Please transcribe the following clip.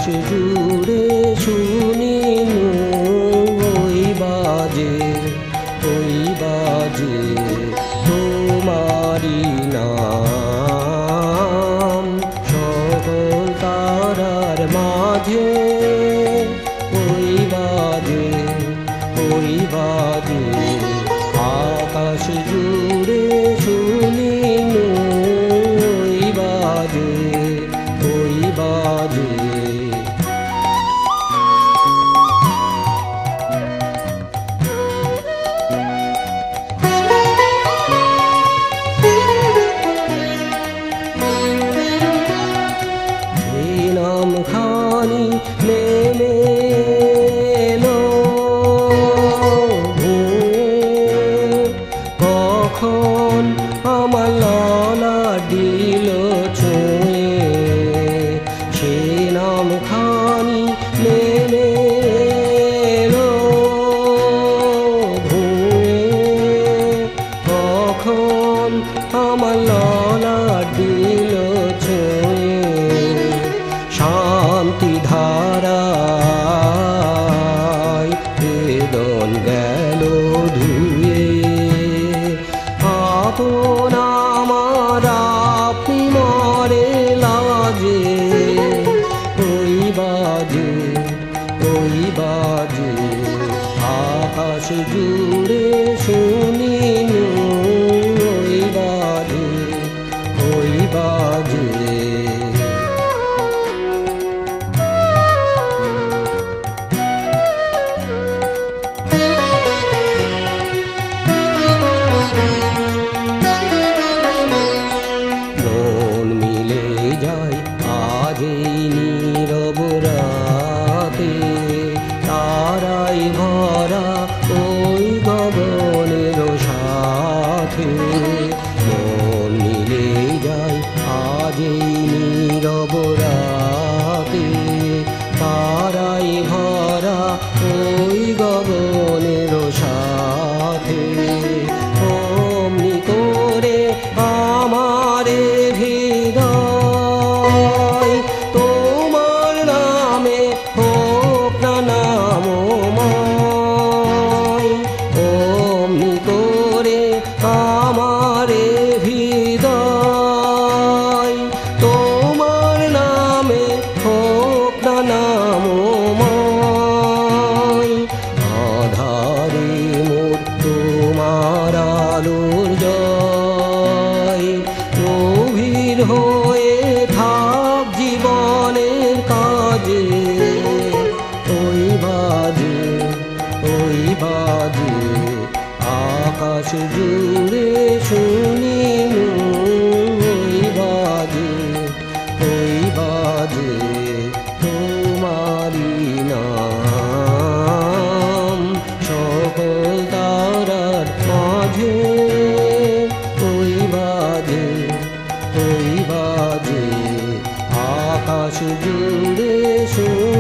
জুড়ে শুনি ওই বাজে তোমারি নাম। সকল তারার মাঝে ওই বাজে আকাশ জুড়ে শুনি ওই বাজে নাম খানি নেমে এলো কখন আমার ললা দিল ছুঁয়ে। সে নাম খানি নেমে এলো কখন আমার ললা দিল ছুঁয়ে। শান্তি ধারায় বেদন গেল ধুয়ে। আপন আমার আপনি মরে লাজে ওই বাজে আকাশ জুড়ে শুনি ওই বাজে। আজ এই নীরব রাতে তারাই ভরা ওই গগনের সাথে। মন মিলে যায় আজ এই নীরব রাতে তারাই ভরা ওই গগনের সাথে। অমনি করে আমারে হৃদয় তোমার নামে হোক না নামময়। অমনি করে আমারে হৃদয় তোমার নামে হোক না নামময়। আধারে মোর তোমার আলোর জয় গভীর হয়ে থাক জীবনের কাজে। ওই বাজে আকাশ জুড়ে শুনি ওই বাজে তোমারি নাম। সকল তারার মাঝে ওই বাজে আকাশ জুড়ে শুনি